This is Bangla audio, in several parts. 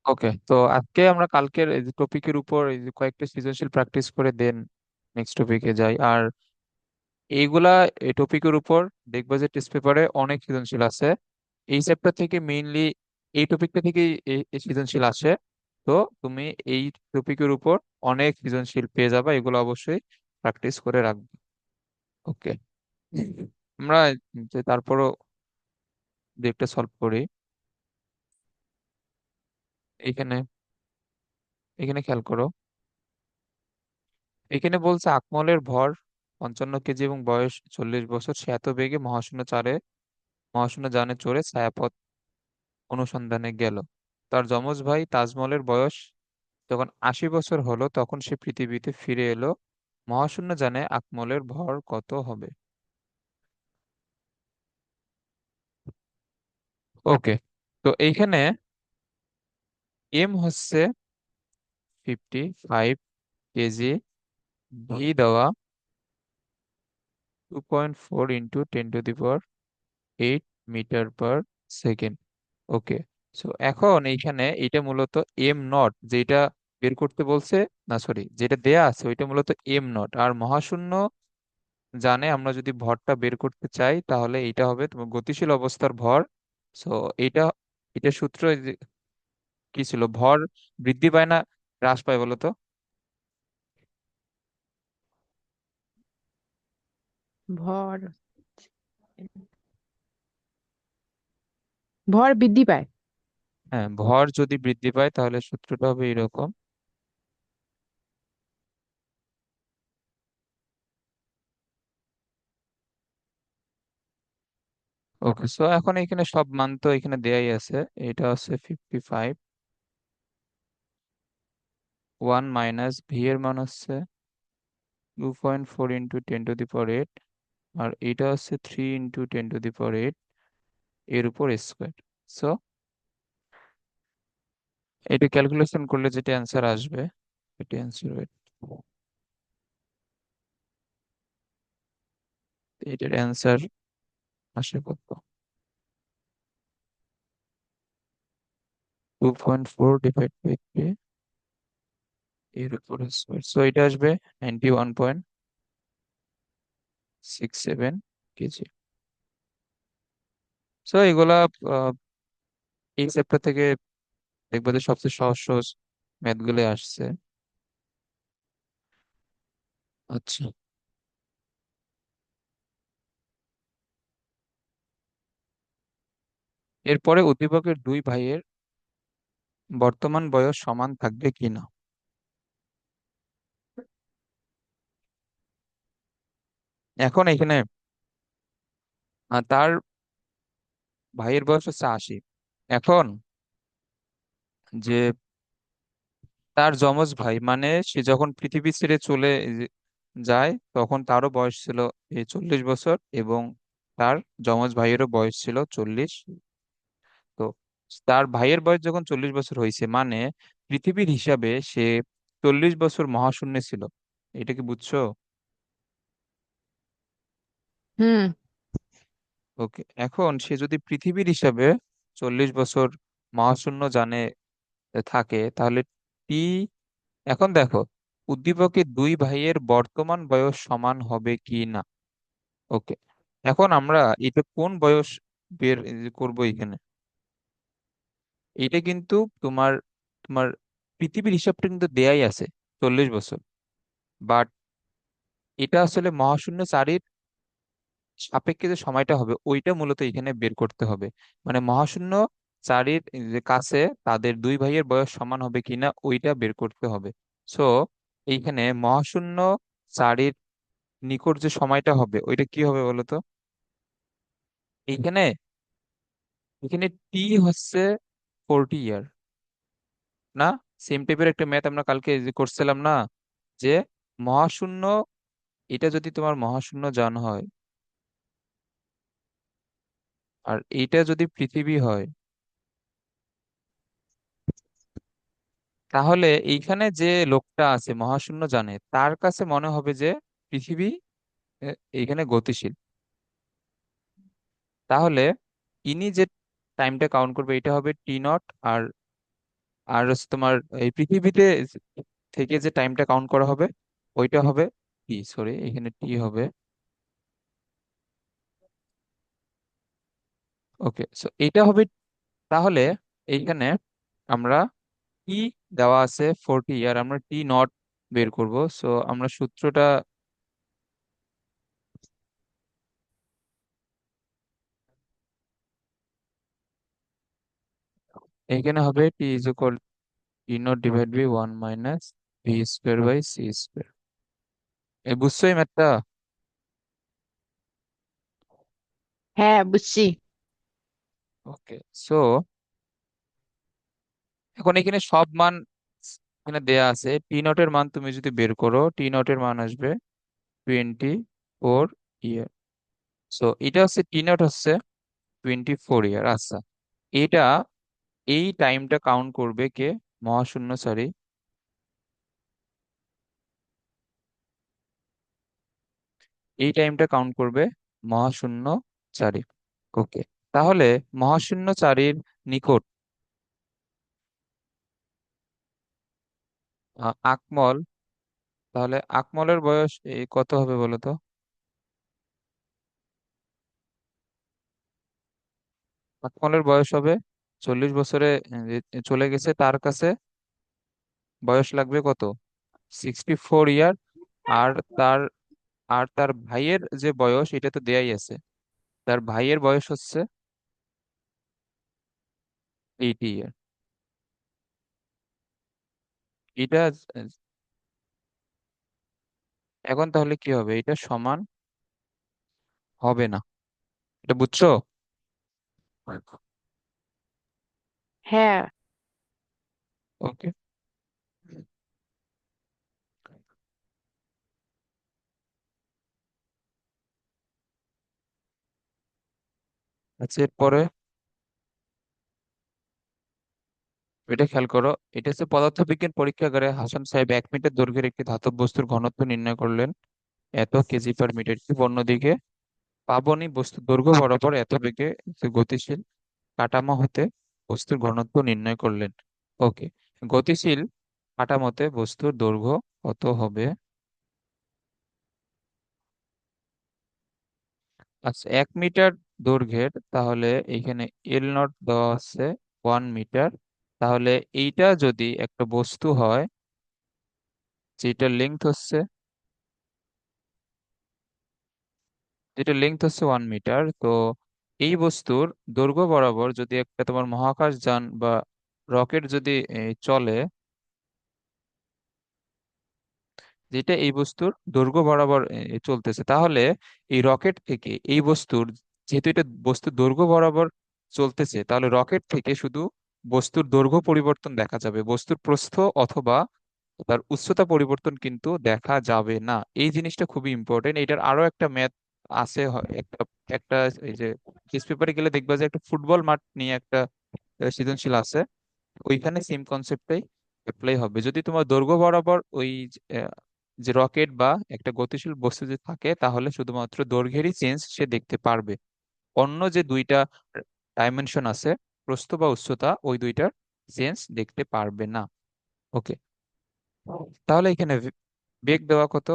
ওকে, তো আজকে আমরা কালকের এই যে টপিকের উপর এই যে কয়েকটা সৃজনশীল প্র্যাকটিস করে দেন নেক্সট টপিকে যাই। আর এইগুলা এই টপিকের উপর দেখবা যে টেস্ট পেপারে অনেক সৃজনশীল আছে। এই চ্যাপ্টার থেকে মেইনলি এই টপিকটা থেকে এই সৃজনশীল আসে। তো তুমি এই টপিকের উপর অনেক সৃজনশীল পেয়ে যাবে, এগুলো অবশ্যই প্র্যাকটিস করে রাখবে। ওকে, আমরা যে তারপরও দু একটা সলভ করি। এখানে এখানে খেয়াল করো। এখানে বলছে আকমলের ভর 55 কেজি এবং বয়স 40 বছর। সে এত বেগে মহাশূন্য যানে চড়ে ছায়াপথ অনুসন্ধানে গেল। তার যমজ ভাই তাজমলের বয়স যখন 80 বছর হলো তখন সে পৃথিবীতে ফিরে এলো। মহাশূন্য যানে আকমলের ভর কত হবে? ওকে, তো এইখানে এম হচ্ছে 55 কেজি, ভি দেওয়া 2.4 × 10⁸ মিটার পার সেকেন্ড। ওকে, সো এখন এইখানে এটা মূলত এম নট যেটা বের করতে বলছে, না সরি যেটা দেয়া আছে ওইটা মূলত এম নট। আর মহাশূন্য জানে আমরা যদি ভরটা বের করতে চাই তাহলে এটা হবে তোমার গতিশীল অবস্থার ভর। সো এটা এটা সূত্র এই যে কি ছিল, ভর বৃদ্ধি পায় না হ্রাস পায় বলো তো? ভর ভর বৃদ্ধি পায়। হ্যাঁ, ভর যদি বৃদ্ধি পায় তাহলে সূত্রটা হবে এরকম। ওকে, সো এখন এখানে সব মান তো এখানে দেয়াই আছে। এটা হচ্ছে 55, 1 - ভি এর মান হচ্ছে 2.4 × 10⁸, আর এটা হচ্ছে 3 × 10⁸ এর উপর স্কোয়ার। সো এটা ক্যালকুলেশন করলে যেটা অ্যান্সার আসবে, এটা অ্যান্সার হবে, এটার অ্যান্সার আসে কত? 2.4 / 3 এর উপর স্কোয়ার। সো এটা আসবে 91.67 কেজি। সো এগুলা আহ, এই চ্যাপ্টার থেকে দেখবো যে সবচেয়ে সহজ সহজ ম্যাথ গুলো আসছে। আচ্ছা, এরপরে উদ্দীপকের দুই ভাইয়ের বর্তমান বয়স সমান থাকবে কিনা। এখন এখানে তার ভাইয়ের বয়স হচ্ছে 80। এখন যে তার যমজ ভাই মানে সে যখন পৃথিবী ছেড়ে চলে যায় তখন তারও বয়স ছিল 40 বছর, এবং তার যমজ ভাইয়েরও বয়স ছিল 40। তো তার ভাইয়ের বয়স যখন 40 বছর হয়েছে মানে পৃথিবীর হিসাবে সে 40 বছর মহাশূন্যে ছিল। এটা কি বুঝছো? হুম। ওকে, এখন সে যদি পৃথিবীর হিসাবে 40 বছর মহাশূন্য যানে থাকে তাহলে টি, এখন দেখো উদ্দীপকের দুই ভাইয়ের বর্তমান বয়স সমান হবে কি না। ওকে, এখন আমরা এটা কোন বয়স বের করব এখানে। এটা কিন্তু তোমার তোমার পৃথিবীর হিসাবটা কিন্তু দেয়াই আছে 40 বছর, বাট এটা আসলে মহাশূন্য চারির সাপেক্ষে যে সময়টা হবে ওইটা মূলত এখানে বের করতে হবে। মানে মহাশূন্য চারির যে কাছে তাদের দুই ভাইয়ের বয়স সমান হবে কিনা ওইটা বের করতে হবে। সো এইখানে মহাশূন্য চারির নিকট যে সময়টা হবে ওইটা কি হবে বলতো? এইখানে এখানে টি হচ্ছে 40 ইয়ার, না? সেম টাইপের একটা ম্যাথ আমরা কালকে যে করছিলাম না, যে মহাশূন্য, এটা যদি তোমার মহাশূন্য যান হয় আর এইটা যদি পৃথিবী হয়, তাহলে এইখানে যে লোকটা আছে মহাশূন্য জানে তার কাছে মনে হবে যে পৃথিবী এইখানে গতিশীল। তাহলে ইনি যে টাইমটা কাউন্ট করবে এটা হবে টি নট। আর আর হচ্ছে তোমার এই পৃথিবীতে থেকে যে টাইমটা কাউন্ট করা হবে ওইটা হবে টি, সরি এখানে টি হবে। ওকে, সো এটা হবে। তাহলে এইখানে আমরা টি দেওয়া আছে 40, আর আমরা টি নট বের করব। সো আমরা সূত্রটা এখানে হবে t is equal t not divide by 1 - v square by c square. এই বুঝছো এই ম্যাথটা? হ্যাঁ, বুঝছি। ওকে, সো এখন এখানে সব মান এখানে দেয়া আছে। টি নটের মান তুমি যদি বের করো, টি নটের মান আসবে 24 ইয়ার। সো এটা হচ্ছে টি নট হচ্ছে 24 ইয়ার। আচ্ছা, এটা এই টাইমটা কাউন্ট করবে কে? মহাশূন্যচারী। এই টাইমটা কাউন্ট করবে মহাশূন্যচারী। ওকে, তাহলে মহাশূন্যচারীর নিকট আকমল, তাহলে আকমলের বয়স কত হবে বলো তো? আকমলের বয়স হবে 40 বছরে যে চলে গেছে, তার কাছে বয়স লাগবে কত? 64 ইয়ার। আর তার আর তার ভাইয়ের যে বয়স এটা তো দেয়াই আছে, তার ভাইয়ের বয়স হচ্ছে 80 ইয়ার। এটা এখন তাহলে কি হবে? এটা সমান হবে না, এটা বুঝছো? হ্যাঁ। ওকে, আচ্ছা এরপরে এটা খেয়াল করো। এটা হচ্ছে পদার্থবিজ্ঞান পরীক্ষাগারে হাসান সাহেব 1 মিটার দৈর্ঘ্যের একটি ধাতব বস্তুর ঘনত্ব নির্ণয় করলেন এত কেজি পার মিটার কিউব। অন্যদিকে পাবনী বস্তুর দৈর্ঘ্য বরাবর এত বেগে যে গতিশীল কাঠামো হতে বস্তুর ঘনত্ব নির্ণয় করলেন। ওকে, গতিশীল কাঠামোতে বস্তুর দৈর্ঘ্য কত হবে? আচ্ছা, 1 মিটার দৈর্ঘ্যের, তাহলে এখানে এল নট দেওয়া আছে 1 মিটার। তাহলে এইটা যদি একটা বস্তু হয় যেটা লেংথ হচ্ছে 1 মিটার, তো এই বস্তুর দৈর্ঘ্য বরাবর যদি একটা তোমার মহাকাশ যান বা রকেট যদি চলে, যেটা এই বস্তুর দৈর্ঘ্য বরাবর চলতেছে, তাহলে এই রকেট থেকে এই বস্তুর, যেহেতু এটা বস্তুর দৈর্ঘ্য বরাবর চলতেছে, তাহলে রকেট থেকে শুধু বস্তুর দৈর্ঘ্য পরিবর্তন দেখা যাবে, বস্তুর প্রস্থ অথবা তার উচ্চতা পরিবর্তন কিন্তু দেখা যাবে না। এই জিনিসটা খুবই ইম্পর্টেন্ট। এটার আরো একটা ম্যাথ আছে, একটা একটা এই যে কেস পেপারে গেলে দেখবা যে একটা ফুটবল মাঠ নিয়ে একটা সৃজনশীল আছে, ওইখানে সেম কনসেপ্টটাই অ্যাপ্লাই হবে। যদি তোমার দৈর্ঘ্য বরাবর ওই যে রকেট বা একটা গতিশীল বস্তু যে থাকে, তাহলে শুধুমাত্র দৈর্ঘ্যেরই চেঞ্জ সে দেখতে পারবে, অন্য যে দুইটা ডাইমেনশন আছে, প্রস্থ বা উচ্চতা, ওই দুইটার চেঞ্জ দেখতে পারবে না। ওকে, তাহলে এখানে বেগ দেওয়া কত?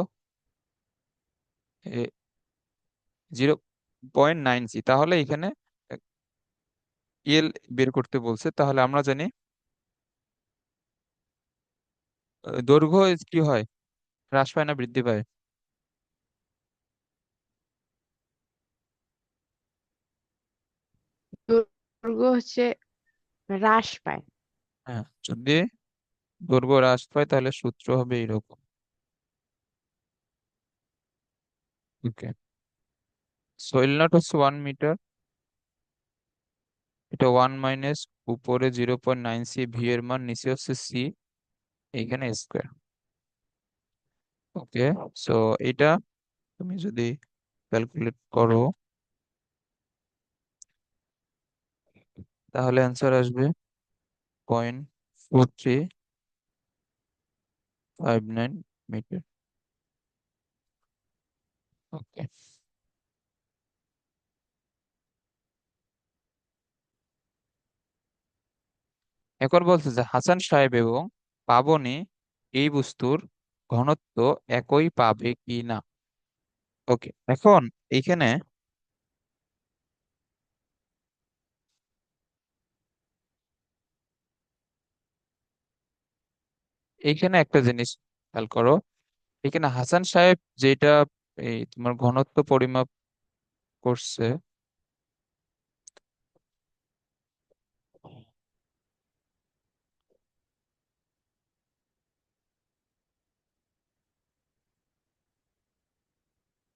0.9 সি। তাহলে এখানে এল বের করতে বলছে। তাহলে আমরা জানি দৈর্ঘ্য কি হয়, হ্রাস পায় না বৃদ্ধি পায়? দৈর্ঘ্য হচ্ছে হ্রাস পায়। হ্যাঁ, যদি দৈর্ঘ্য হ্রাস পায় তাহলে সূত্র হবে এরকম। ওকে, সোয়েল নট হচ্ছে 1 মিটার, এটা 1 - উপরে 0.9 সি, ভি এর মান নিচে হচ্ছে সি, এইখানে স্কোয়ার। ওকে, সো এটা তুমি যদি ক্যালকুলেট করো তাহলে অ্যান্সার আসবে 0.4359 মিটার। ওকে, এখন বলছে যে হাসান সাহেব এবং পাবনি এই বস্তুর ঘনত্ব একই পাবে কি না। ওকে, এখন এইখানে এইখানে একটা জিনিস খেয়াল করো। এখানে হাসান সাহেব যেটা এই তোমার ঘনত্ব পরিমাপ করছে,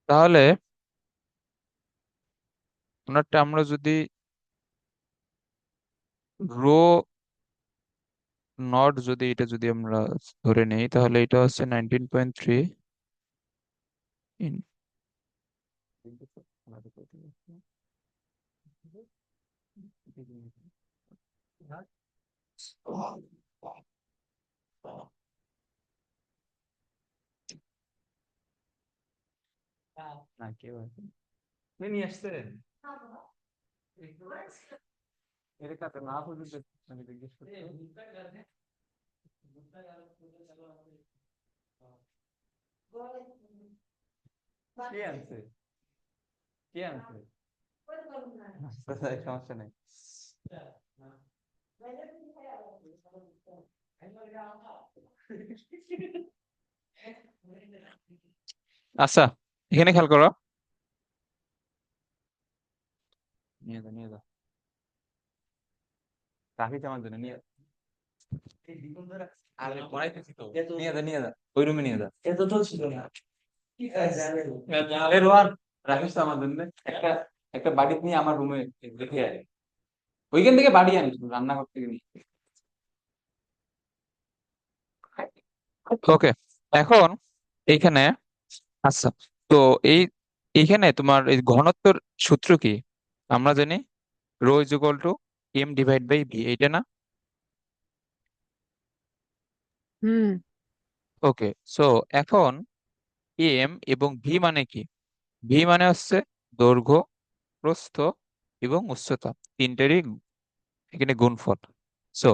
তাহলে ওনারটা আমরা যদি রো নট যদি এটা যদি আমরা ধরে নেই, তাহলে এটা হচ্ছে 19.3 ইন না কেউ আসেনি। কে নিয়ে আসছে? এর কাছে না বুঝে আমি জিজ্ঞেস করছি। কে আনছে? কে আনছে? আচ্ছা, সমস্যা নেই। আচ্ছা, এখানে খেয়াল করো। নিয়ে যাও, নিয়ে যাও। রাখিস আমার জন্য, নিয়ে যাও। আরে পড়াইতেছি তো। নিয়ে যা, নিয়ে যা, ওই রুমে নিয়ে যা। এ রোহান, রাখিস তো আমার জন্য। একটা একটা বাড়ি নিয়ে আমার রুমে রেখে আয়। ওইখান থেকে বাড়ি আনিস, রান্নাঘর থেকে নিয়ে। ওকে, এখন এইখানে আচ্ছা, তো এই এইখানে তোমার এই ঘনত্বের সূত্র কি আমরা জানি? Rho is equal to M divide by V, এইটা না? হুম। ওকে, সো এখন এম এবং ভি মানে কি? ভি মানে হচ্ছে দৈর্ঘ্য, প্রস্থ এবং উচ্চতা, তিনটেরই এখানে গুণফল। সো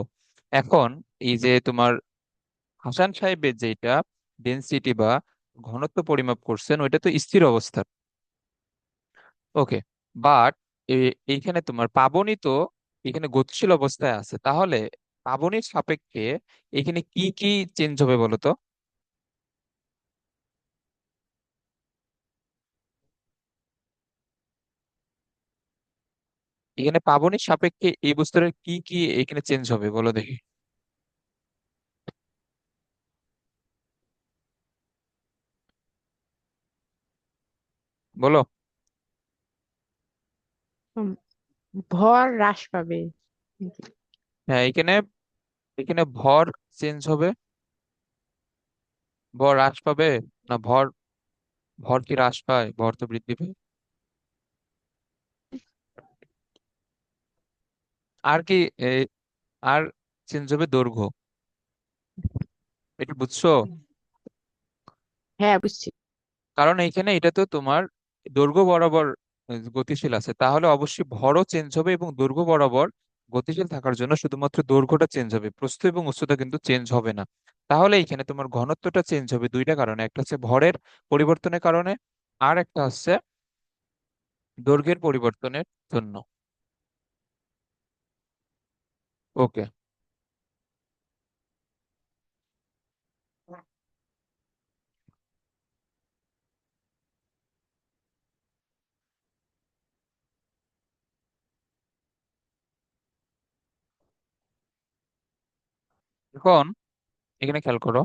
এখন এই যে তোমার হাসান সাহেবের যেটা ডেনসিটি বা ঘনত্ব পরিমাপ করছেন, ওইটা তো স্থির অবস্থা। ওকে, বাট এইখানে তোমার পাবনি তো এখানে গতিশীল অবস্থায় আছে, তাহলে পাবনির সাপেক্ষে এখানে কি কি চেঞ্জ হবে বলো তো? এখানে পাবনির সাপেক্ষে এই বস্তুর কি কি এখানে চেঞ্জ হবে বলো দেখি। বলো। উম, ভর হ্রাস পাবে। হ্যাঁ, এখানে এখানে ভর চেঞ্জ হবে। ভর হ্রাস পাবে না ভর? ভর কি হ্রাস পায়? ভর তো বৃদ্ধি পায়। আর কি এ, আর চেঞ্জ হবে দৈর্ঘ্য। এটা বুঝছো? হ্যাঁ, বুঝছি। কারণ এইখানে এটা তো তোমার দৈর্ঘ্য বরাবর গতিশীল আছে, তাহলে অবশ্যই ভরও চেঞ্জ হবে এবং দৈর্ঘ্য বরাবর গতিশীল থাকার জন্য শুধুমাত্র দৈর্ঘ্যটা চেঞ্জ হবে, প্রস্থ এবং উচ্চতা কিন্তু চেঞ্জ হবে না। তাহলে এইখানে তোমার ঘনত্বটা চেঞ্জ হবে দুইটা কারণে, একটা হচ্ছে ভরের পরিবর্তনের কারণে, আর একটা হচ্ছে দৈর্ঘ্যের পরিবর্তনের জন্য। ওকে, এখন এখানে খেয়াল করো।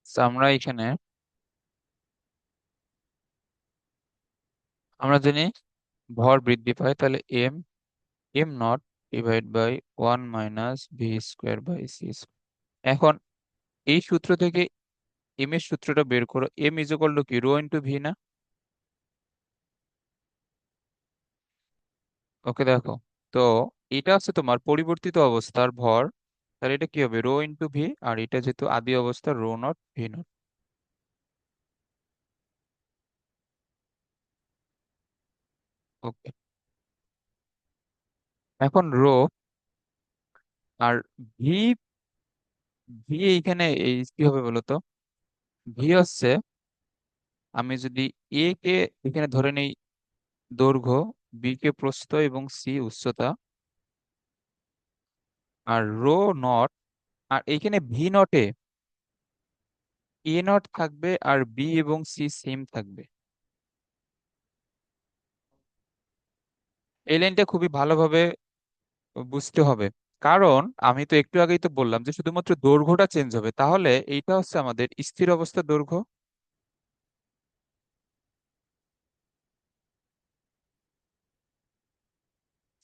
So, আমরা এখানে আমরা জানি ভর বৃদ্ধি পায়, তাহলে M M not divide by 1 - v² by c। এখন এই সূত্র থেকে এম এর সূত্রটা বের করো। এম ইজ ইকুয়াল টু কি, রো ইন্টু ভি না? ওকে, দেখো তো এটা হচ্ছে তোমার পরিবর্তিত অবস্থার ভর, তাহলে এটা কি হবে, রো ইন্টু ভি, আর এটা যেহেতু আদি অবস্থা, রো নট ভি নট। ওকে, এখন রো আর ভি, ভি এইখানে এই কি হবে বলো তো? ভি হচ্ছে, আমি যদি এ কে এখানে ধরে নেই দৈর্ঘ্য, বি কে প্রস্থ এবং সি উচ্চতা, আর রো নট, আর এইখানে ভি নটে এ নট থাকবে আর বি এবং সি সেম থাকবে। এই লাইনটা খুবই ভালোভাবে বুঝতে হবে, কারণ আমি তো একটু আগেই তো বললাম যে শুধুমাত্র দৈর্ঘ্যটা চেঞ্জ হবে, তাহলে এইটা হচ্ছে আমাদের স্থির অবস্থা দৈর্ঘ্য।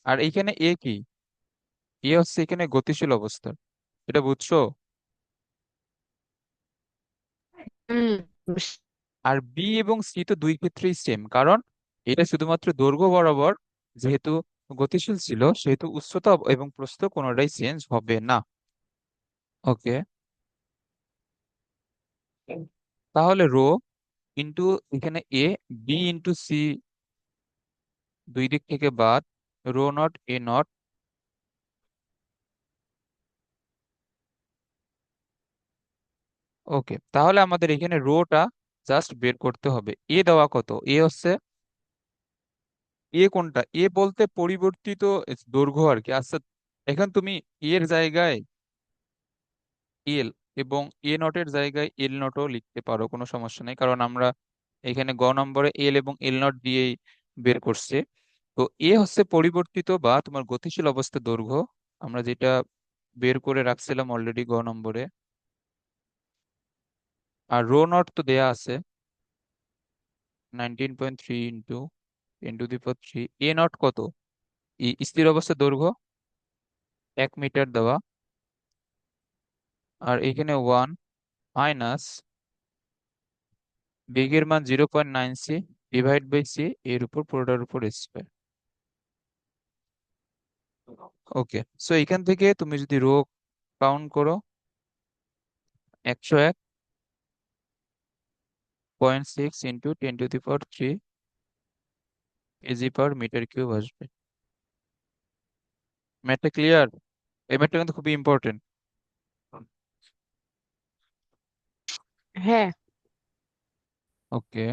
আর এইখানে এ কি? এ হচ্ছে এখানে গতিশীল অবস্থা, এটা বুঝছো? হুম। আর বি এবং সি তো দুই ক্ষেত্রেই সেম, কারণ এটা শুধুমাত্র দৈর্ঘ্য বরাবর যেহেতু গতিশীল ছিল, সেহেতু উচ্চতা এবং প্রস্থ কোনোটাই চেঞ্জ হবে না। ওকে, তাহলে রো ইন্টু এখানে এ, বি ইন্টু সি দুই দিক থেকে বাদ, রো নট এ নট। ওকে, তাহলে আমাদের এখানে রোটা জাস্ট বের করতে হবে। এ দেওয়া কত? এ হচ্ছে, এ কোনটা? এ বলতে পরিবর্তিত দৈর্ঘ্য আর কি। আচ্ছা, এখন তুমি এর জায়গায় এল এবং এ নটের জায়গায় এল নটও লিখতে পারো, কোনো সমস্যা নেই, কারণ আমরা এখানে গ নম্বরে এল এবং এল নট দিয়েই বের করছে। তো এ হচ্ছে পরিবর্তিত বা তোমার গতিশীল অবস্থা দৈর্ঘ্য, আমরা যেটা বের করে রাখছিলাম অলরেডি গ নম্বরে। আর রো নট তো দেয়া আছে 19.3 ইন্টু 10⁻³ এ নট কত? স্থির অবস্থা দৈর্ঘ্য 1 মিটার দেওয়া, আর এখানে 1 মাইনাস বেগের মান 0.9 সি ডিভাইড বাই সি, এর উপর পুরোটার উপর স্কোয়ার। ওকে, সো এখান থেকে তুমি যদি রো কাউন্ট করো, 101.6 into 10⁻³ KG per metre cube আসবে। ম্যাথটা ক্লিয়ার? এই ম্যাথটা কিন্তু খুবই ইম্পর্টেন্ট। হ্যাঁ। ওকে,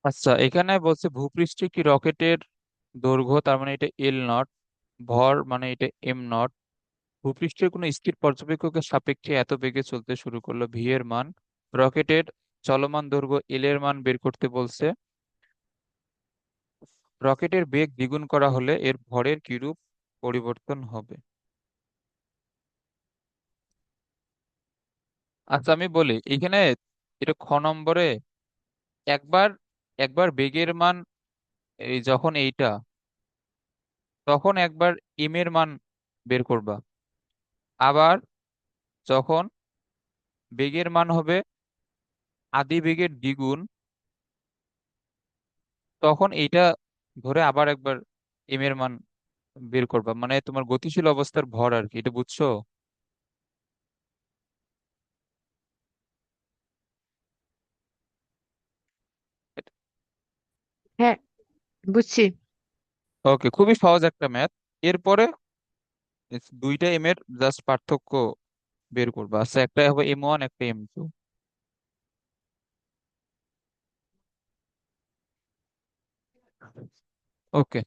আচ্ছা, এখানে বলছে ভূপৃষ্ঠে কি রকেটের দৈর্ঘ্য, তার মানে এটা এল নট, ভর মানে এটা এম নট, ভূপৃষ্ঠের কোনো স্থির পর্যবেক্ষকের সাপেক্ষে এত বেগে চলতে শুরু করলো, ভি এর মান, রকেটের চলমান দৈর্ঘ্য এল এর মান বের করতে বলছে, রকেটের বেগ দ্বিগুণ করা হলে এর ভরের কিরূপ পরিবর্তন হবে। আচ্ছা, আমি বলি এখানে, এটা খ নম্বরে একবার, একবার বেগের মান এই যখন এইটা, তখন একবার এম এর মান বের করবা, আবার যখন বেগের মান হবে আদি বেগের দ্বিগুণ, তখন এইটা ধরে আবার একবার এম এর মান বের করবা, মানে তোমার গতিশীল অবস্থার ভর আর কি, এটা বুঝছো? হ্যাঁ, বুঝছি। ওকে, খুবই সহজ একটা ম্যাথ। এরপরে দুইটা এম এর জাস্ট পার্থক্য বের করবা। আচ্ছা, একটা হবে M1, একটা M2। ওকে,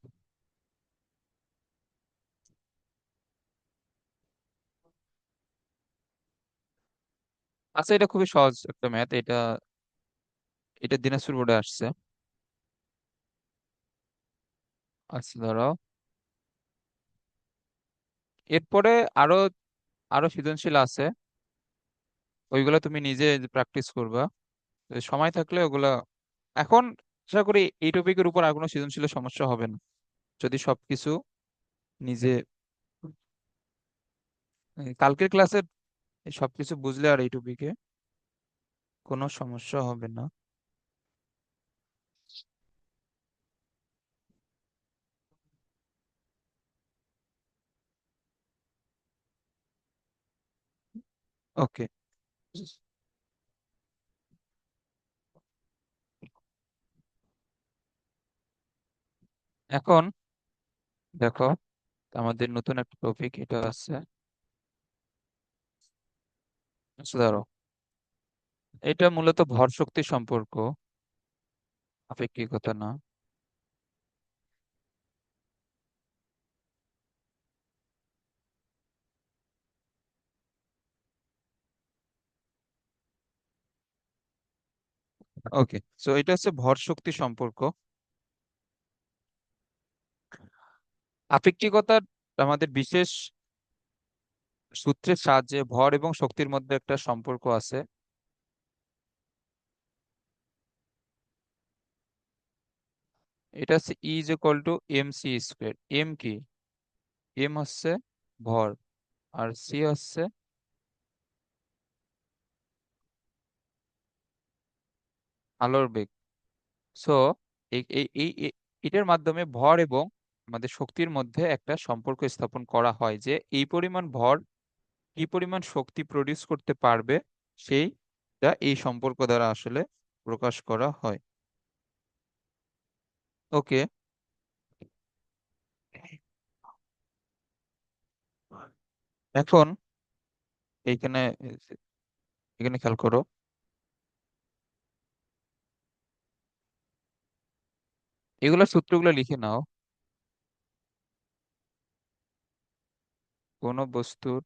আচ্ছা, এটা খুবই সহজ একটা ম্যাথ, এটা এটা দিনাজপুর বোর্ডে আসছে। আচ্ছা, ধরো এরপরে আরো আরো সৃজনশীল আছে, ওইগুলো তুমি নিজে প্র্যাকটিস করবা, তো সময় থাকলে ওগুলা। এখন আশা করি এই টপিকের উপর আর কোনো সৃজনশীল সমস্যা হবে না, যদি সবকিছু নিজে কালকের ক্লাসে সবকিছু বুঝলে আর এই টপিকে কোনো সমস্যা হবে না। ওকে, এখন দেখো আমাদের নতুন একটা টপিক এটা আছে। আচ্ছা ধরো, এটা মূলত ভর শক্তি সম্পর্ক, আপেক্ষিকতা না। ওকে, সো এটা হচ্ছে ভর শক্তি সম্পর্ক। আপেক্ষিকতার আমাদের বিশেষ সূত্রের সাহায্যে ভর এবং শক্তির মধ্যে একটা সম্পর্ক আছে। এটা হচ্ছে E is equal to m C square. M কি? এম হচ্ছে ভর, আর সি হচ্ছে আলোর বেগ। সো এই এই এই এই- এটার মাধ্যমে ভর এবং আমাদের শক্তির মধ্যে একটা সম্পর্ক স্থাপন করা হয় যে এই পরিমাণ ভর কি পরিমাণ শক্তি প্রডিউস করতে পারবে, সেইটা এই সম্পর্ক দ্বারা আসলে প্রকাশ করা হয়। ওকে, এখন এইখানে এখানে খেয়াল করো, এগুলা সূত্রগুলো লিখে নাও। কোন বস্তুর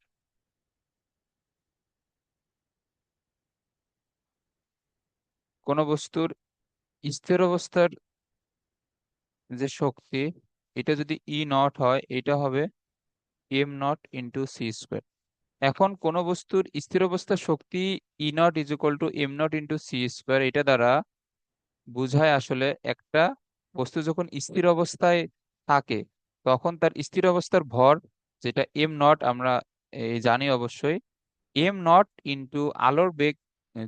কোন বস্তুর স্থির অবস্থার যে শক্তি, এটা যদি ই নট হয় এটা হবে M not into C square. এখন কোন বস্তুর স্থির অবস্থার শক্তি E not is equal to m not into C square, এটা দ্বারা বোঝায় আসলে একটা বস্তু যখন স্থির অবস্থায় থাকে তখন তার স্থির অবস্থার ভর, যেটা এম নট, আমরা জানি অবশ্যই, এম নট ইন্টু আলোর বেগ।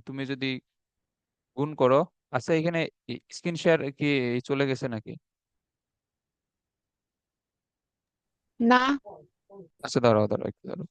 তুমি যদি গুণ করো, আচ্ছা এখানে স্ক্রিন শেয়ার কি চলে গেছে নাকি? না। আচ্ছা দাঁড়াও দাঁড়াও একটু দাঁড়াও।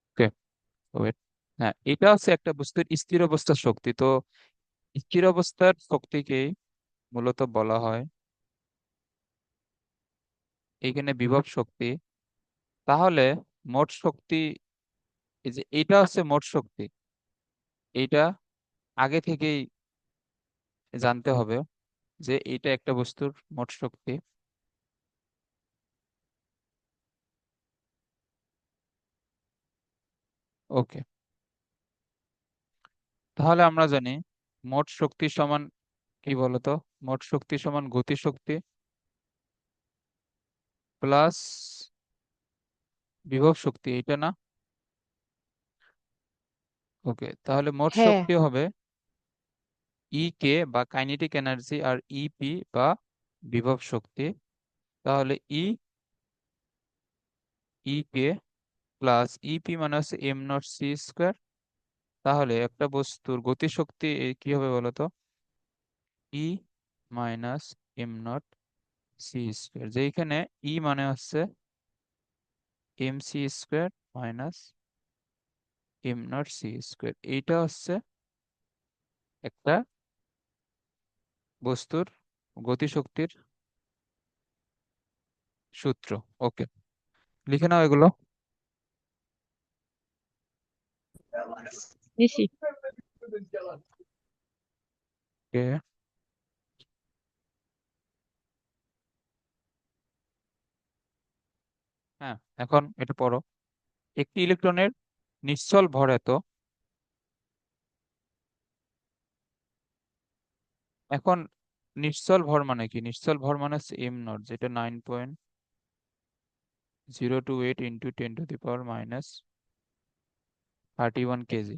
ওকে, ওয়েট। হ্যাঁ, এটা হচ্ছে একটা বস্তুর স্থির অবস্থার শক্তি। তো স্থির অবস্থার শক্তিকেই মূলত বলা হয় এইখানে বিভব শক্তি। তাহলে মোট শক্তি, এই যে এটা হচ্ছে মোট শক্তি, এইটা আগে থেকেই জানতে হবে যে এটা একটা বস্তুর মোট শক্তি। ওকে, তাহলে আমরা জানি মোট শক্তি সমান কি বলতো? মোট শক্তি সমান গতি শক্তি প্লাস বিভব শক্তি, এটা না? ওকে, তাহলে মোট হ্যাঁ। শক্তি হবে ই কে বা কাইনেটিক এনার্জি, আর ইপি বা বিভব শক্তি। তাহলে ই কে প্লাস ইপি মানে হচ্ছে এম নট সি স্কোয়ার। তাহলে একটা বস্তুর গতিশক্তি কি হবে বলতো? E minus M not C square, যেখানে ই মানে হচ্ছে m C square minus M not C square. এইটা হচ্ছে একটা বস্তুর গতিশক্তির সূত্র। ওকে, লিখে নাও এগুলো। নিশি। Okay, হ্যাঁ, এখন এটা পড়ো। একটি ইলেকট্রনের নিশ্চল ভর এত, এখন নিশ্চল ভর মানে কি? নিশ্চল ভর মানে হচ্ছে এম নট, যেটা 9.028 ইন্টু 10⁻31 কেজি।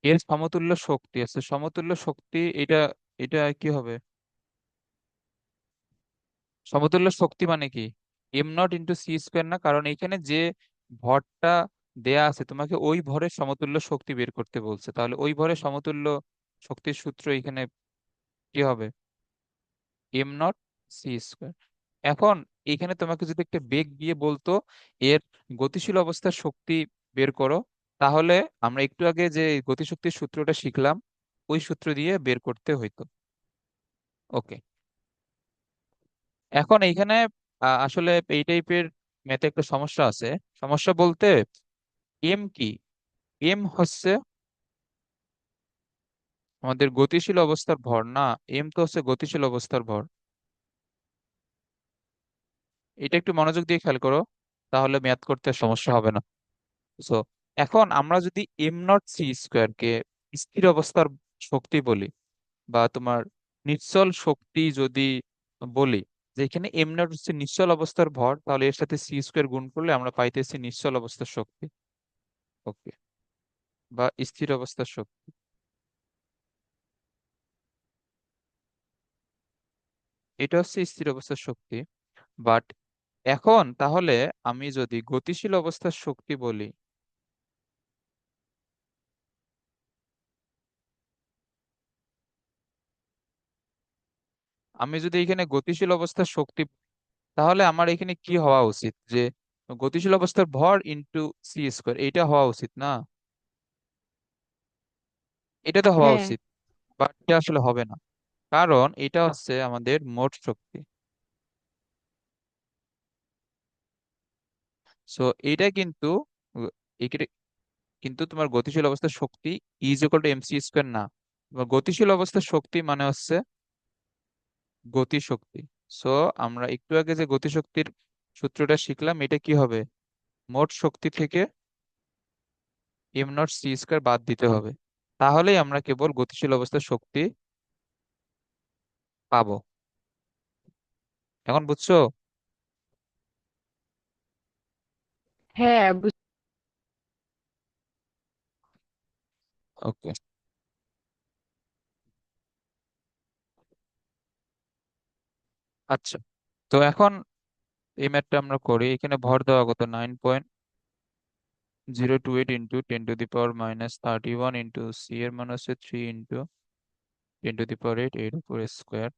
এর সমতুল্য শক্তি আছে, সমতুল্য শক্তি এটা, এটা কি হবে? সমতুল্য শক্তি মানে কি? M not into C square না, কারণ এখানে যে ভরটা দেয়া আছে তোমাকে ওই ভরের সমতুল্য শক্তি বের করতে বলছে, তাহলে ওই ভরের সমতুল্য শক্তির সূত্র এখানে কি হবে? M not C square. এখন এখানে তোমাকে যদি একটা বেগ দিয়ে বলতো এর গতিশীল অবস্থার শক্তি বের করো, তাহলে আমরা একটু আগে যে গতিশক্তির সূত্রটা শিখলাম ওই সূত্র দিয়ে বের করতে হইতো। ওকে। এখন এইখানে আসলে এই টাইপের ম্যাথে একটা সমস্যা আছে। সমস্যা বলতে এম কি? এম হচ্ছে আমাদের গতিশীল অবস্থার ভর না, এম তো হচ্ছে গতিশীল অবস্থার ভর। এটা একটু মনোযোগ দিয়ে খেয়াল করো, তাহলে ম্যাথ করতে সমস্যা হবে না। সো এখন আমরা যদি এম নট সি স্কোয়ার কে স্থির অবস্থার শক্তি বলি, বা তোমার নিশ্চল শক্তি যদি বলি, যে এখানে এম নট হচ্ছে নিশ্চল অবস্থার ভর, তাহলে এর সাথে সি স্কোয়ার গুণ করলে আমরা পাইতেছি নিশ্চল অবস্থার শক্তি। ওকে, বা স্থির অবস্থার শক্তি। এটা হচ্ছে স্থির অবস্থার শক্তি। বাট এখন তাহলে আমি যদি গতিশীল অবস্থার শক্তি বলি, আমি যদি এখানে গতিশীল অবস্থার শক্তি, তাহলে আমার এখানে কি হওয়া উচিত? যে গতিশীল অবস্থার ভর ইন্টু সি স্কোয়ার, এইটা হওয়া উচিত না? এটা তো হওয়া হ্যাঁ, উচিত, বাট এটা আসলে হবে না, কারণ এটা হচ্ছে আমাদের মোট শক্তি। সো এটা কিন্তু উ- একে- কিন্তু তোমার গতিশীল অবস্থার শক্তি is equal to m c square না। তোমার গতিশীল অবস্থার শক্তি মানে হচ্ছে গতিশক্তি। সো আমরা একটু আগে যে গতিশক্তির সূত্রটা শিখলাম, এটা কি হবে? মোট শক্তি থেকে এম নট সি স্কোয়ার বাদ দিতে হবে, তাহলেই আমরা কেবল গতিশীল অবস্থার শক্তি পাবো। এখন বুঝছো? হ্যাঁ, ওকে। আচ্ছা, তো এখন এই ম্যাথটা আমরা করি। এখানে ভর দেওয়া কত? 9.028 ইন্টু 10⁻31 ইন্টু সি এর মান হচ্ছে 3 ইন্টু 10⁸ এর উপর স্কোয়ার।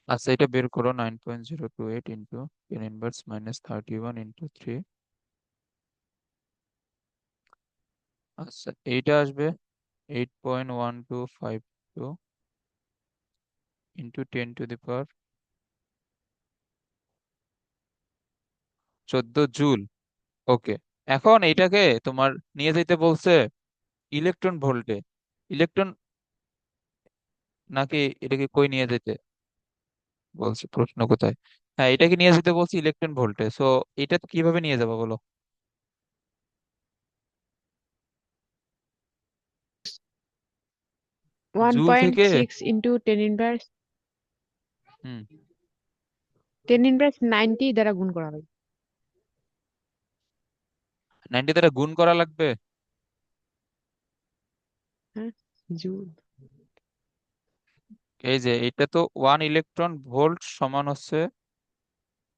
আচ্ছা, এটা বের করো। 9.028 ইন্টু 10⁻³ ইন্টু 3। আচ্ছা, এইটা আসবে 8.1252 ইন্টু 10⁻14 জুল। ওকে। এখন এটাকে তোমার নিয়ে যেতে বলছে ইলেকট্রন ভোল্টে। ইলেকট্রন নাকি এটাকে কই নিয়ে যেতে বলছে? প্রশ্ন কোথায়? হ্যাঁ, এটাকে নিয়ে যেতে বলছি ইলেকট্রন ভোল্টে। সো এটা কিভাবে নিয়ে যাবো বলো? ওয়ান জুল পয়েন্ট থেকে। সিক্স ইন্টু হুম। 10⁻90 দ্বারা গুণ করা হয়। 90 দ্বারা গুণ করা লাগবে? হ্যাঁ, জুল। এই যে এটা তো 1 ইলেকট্রন ভোল্ট সমান হচ্ছে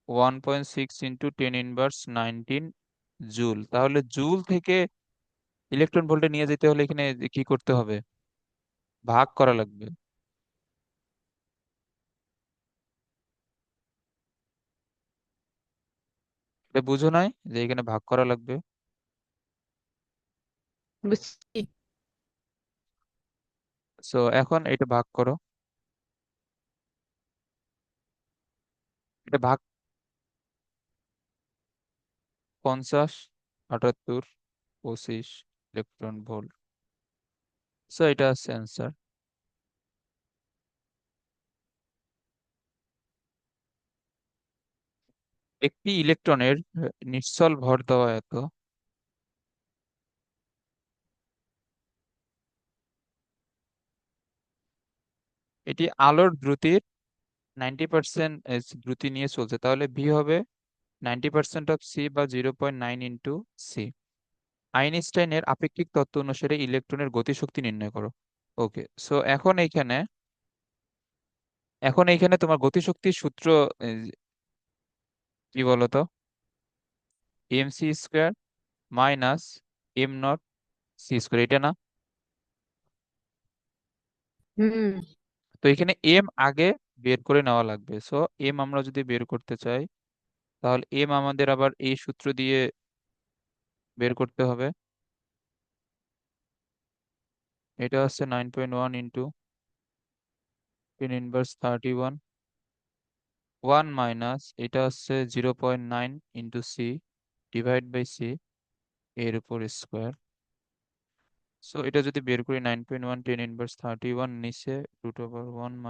1.6 ইন্টু 10⁻19 জুল। তাহলে জুল থেকে ইলেকট্রন ভোল্টে নিয়ে যেতে হলে এখানে যে কি করতে হবে? ভাগ করা লাগবে। এটা বুঝো নাই যে এখানে ভাগ করা লাগবে? বুঝছি। সো এখন এটা ভাগ করো। এটা ভাগ 50, 78, 25 ইলেকট্রন ভোল্ট। সো এটা হচ্ছে অ্যান্সার। একটি ইলেকট্রনের নিশ্চল ভর দেওয়া এত, এটি আলোর দ্রুতির 90% দ্রুতি নিয়ে চলছে, তাহলে ভি হবে 90% অফ সি বা 0.9 ইন্টু সি। আইনস্টাইনের আপেক্ষিক তত্ত্ব অনুসারে ইলেকট্রনের গতিশক্তি নির্ণয় করো। ওকে, সো এখন এইখানে তোমার গতিশক্তির সূত্র কি বলতো? M C square minus M not C square, এটা না? হুম তো এখানে এম আগে বের করে নেওয়া লাগবে। সো এম আমরা যদি বের করতে চাই, তাহলে এম আমাদের আবার এই সূত্র দিয়ে বের করতে হবে। এটা হচ্ছে 9.1 ইন্টু 10 ইনভার্স 31, 1 মাইনাস এটা হচ্ছে 0.9 into C divide by C এর উপর স্কোয়ার। সো এটা যদি বের করি 9.1 10 ইনভার্স 31 নিচে √1 -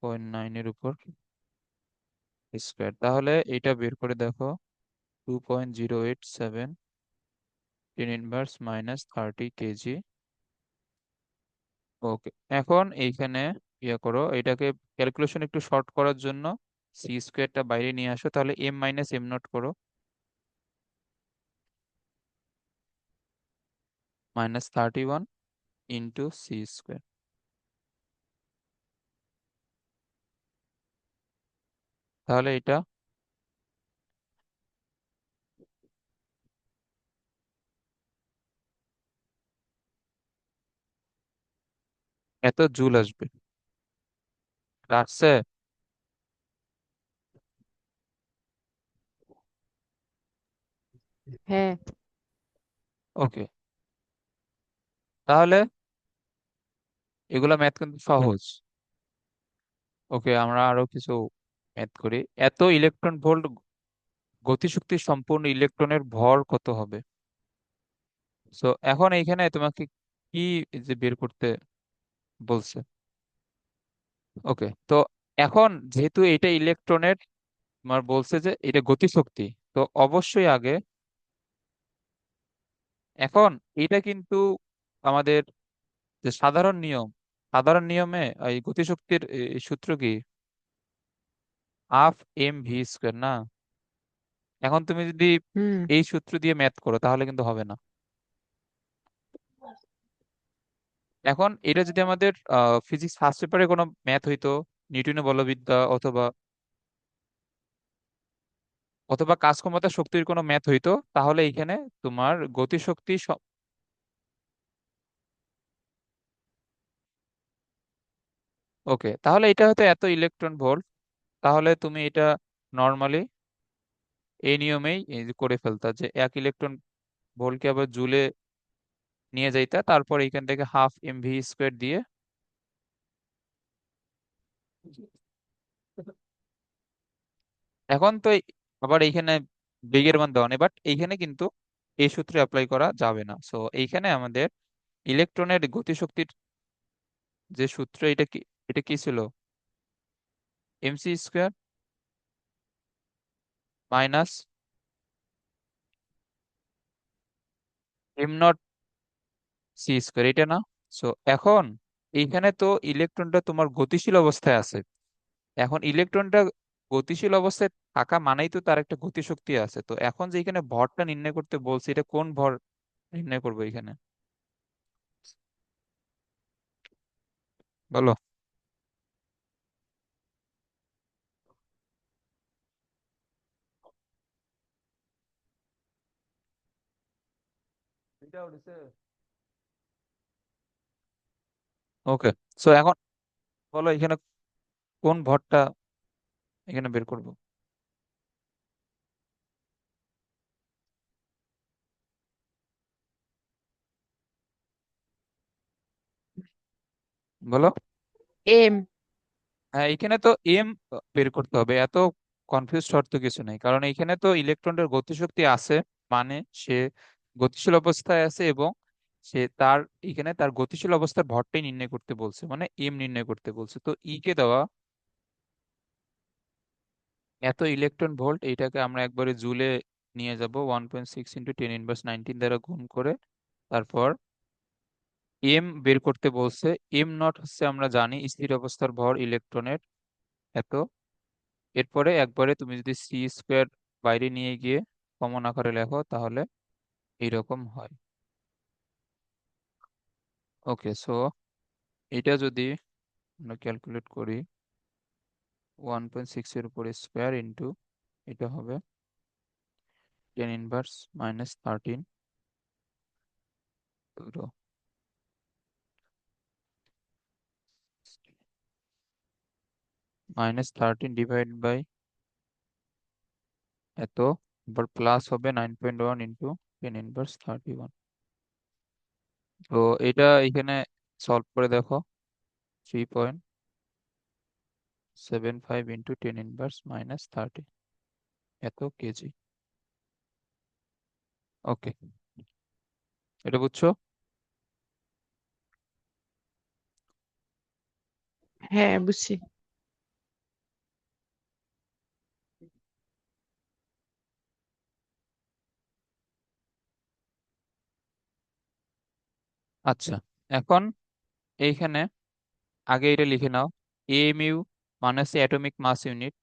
0.9 এর উপর স্কোয়ার, তাহলে এটা বের করে দেখো 2.087 10 ইনভার্স - 30 কেজি। ওকে, এখন এইখানে ইয়ে করো, এটাকে ক্যালকুলেশন একটু শর্ট করার জন্য সি স্কোয়ারটা বাইরে নিয়ে আসো, তাহলে এম মাইনাস এম নট করো, -31 ইন্টু সি স্কোয়ার। তাহলে এটা এত জুল আসবে। আসছে? হ্যাঁ ওকে, তাহলে এগুলা ম্যাথ কিন্তু সহজ। ওকে, আমরা আরো কিছু ম্যাথ করি। এত ইলেকট্রন ভোল্ট গতিশক্তি সম্পূর্ণ ইলেকট্রনের ভর কত হবে? সো এখন এইখানে তোমাকে কি যে বের করতে বলছে? ওকে, তো এখন যেহেতু এটা ইলেকট্রনের, তোমার বলছে যে এটা গতিশক্তি, তো অবশ্যই আগে এখন এটা কিন্তু আমাদের যে সাধারণ নিয়মে এই গতিশক্তির সূত্র কি? হাফ এম ভি স্কোয়ার না? এখন তুমি যদি হুম এই সূত্র দিয়ে ম্যাথ করো তাহলে কিন্তু হবে না। এখন এটা যদি আমাদের ফিজিক্স ফার্স্ট পেপারে কোনো ম্যাথ হইতো, নিউটনের বলবিদ্যা অথবা অথবা কাজ ক্ষমতা শক্তির কোনো ম্যাথ হইতো, তাহলে এইখানে তোমার গতিশক্তি ওকে, তাহলে এটা হয়তো এত ইলেকট্রন ভোল্ট, তাহলে তুমি এটা নর্মালি এই নিয়মেই এই যে করে ফেলতা, যে 1 ইলেকট্রন ভোল্টকে আবার জুলে নিয়ে যাইতা, তারপর এইখান থেকে হাফ এম ভি স্কোয়ার দিয়ে। এখন তো আবার এইখানে বেগের মান দেওয়া নেই, বাট এইখানে কিন্তু এই সূত্রে অ্যাপ্লাই করা যাবে না। সো এইখানে আমাদের ইলেকট্রনের গতিশক্তির যে সূত্র, এটা কি ছিল? M C square minus M not C square, এটা না? সো এখন এইখানে তো ইলেকট্রনটা তোমার গতিশীল অবস্থায় আছে। এখন ইলেকট্রনটা গতিশীল অবস্থায় থাকা মানেই তো তার একটা গতিশক্তি আছে। তো এখন যে এখানে ভরটা নির্ণয় করতে বলছি, এটা কোন ভর নির্ণয় করবো এখানে? বলো। ওকে, সো এখন বলো এখানে কোন ভরটা এখানে বের করব? বলো। এম হ্যাঁ, এখানে তো এম বের করতে হবে, এত কনফিউজ শর্ত কিছু নেই, কারণ এখানে তো ইলেকট্রনের গতিশক্তি আছে, মানে সে গতিশীল অবস্থায় আছে এবং সে তার এখানে তার গতিশীল অবস্থার ভরটাই নির্ণয় করতে বলছে, মানে এম নির্ণয় করতে বলছে। তো ই কে দেওয়া এত ইলেকট্রন ভোল্ট, এইটাকে আমরা একবারে জুলে নিয়ে যাব 1.6 × 10 - 19 দ্বারা গুণ করে, তারপর এম বের করতে বলছে। এম নট হচ্ছে আমরা জানি স্থির অবস্থার ভর ইলেকট্রনের এত। এরপরে একবারে তুমি যদি সি স্কোয়ার বাইরে নিয়ে গিয়ে কমন আকারে লেখো তাহলে এইরকম হয়। ওকে, সো এটা যদি আমরা ক্যালকুলেট করি, 1.6 এর উপরে স্কোয়ার ইন্টু এটা হবে 10 ইনভার্স -13 -13 ডিভাইড বাই এত, এবার প্লাস হবে 9.1 ইন্টু 10 ইনভার্স 31। তো এটা এখানে সলভ করে দেখো, 3.75 ইন্টু 10 ইনভার্স -30 এত কেজি। ওকে, এটা বুঝছো? হ্যাঁ, বুঝছি। আচ্ছা, এখন এইখানে আগে এটা লিখে নাও। এএমইউ মানে হচ্ছে অ্যাটমিক মাস ইউনিট।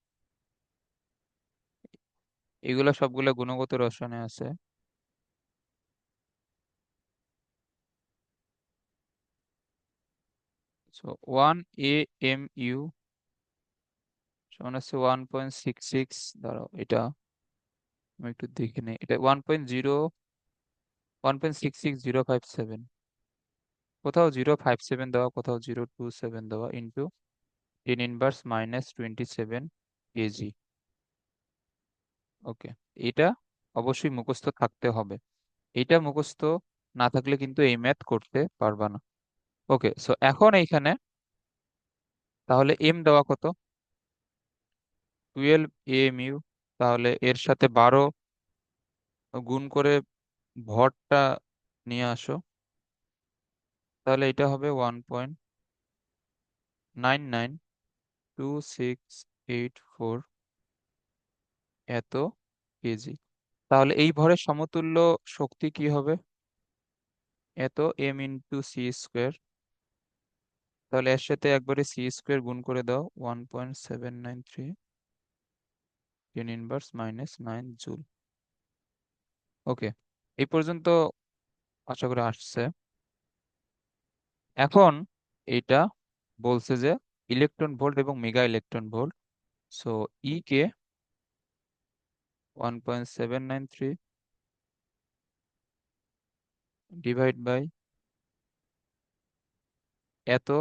এগুলো সবগুলো গুণগত রসায়নে আছে। সো 1 AMU সমান হচ্ছে 1.66, ধরো এটা আমি একটু দেখে নিই, এটা 1.66 057, কোথাও 057 দেওয়া, কোথাও 027 দেওয়া, ইন্টু 10 ইনভার্স -27 কেজি। ওকে, এটা অবশ্যই মুখস্থ থাকতে হবে। এটা মুখস্থ না থাকলে কিন্তু এই ম্যাথ করতে পারবা না। ওকে, সো এখন এইখানে তাহলে এম দেওয়া কত, 12 AMU, তাহলে এর সাথে 12 গুণ করে ভরটা নিয়ে আসো, তাহলে এটা হবে 1.992684 এত কেজি। তাহলে এই ভরের সমতুল্য শক্তি কি হবে? এত এম ইন্টু সি স্কোয়ার। তাহলে এর সাথে একবারে সি স্কোয়ার গুণ করে দাও, 1.793 10 ইনভার্স -9 জুল। ওকে, এই পর্যন্ত আশা করি আসছে। এখন এটা বলছে যে ইলেকট্রন ভোল্ট এবং mega electron volt. So E K 1.793 divide by এত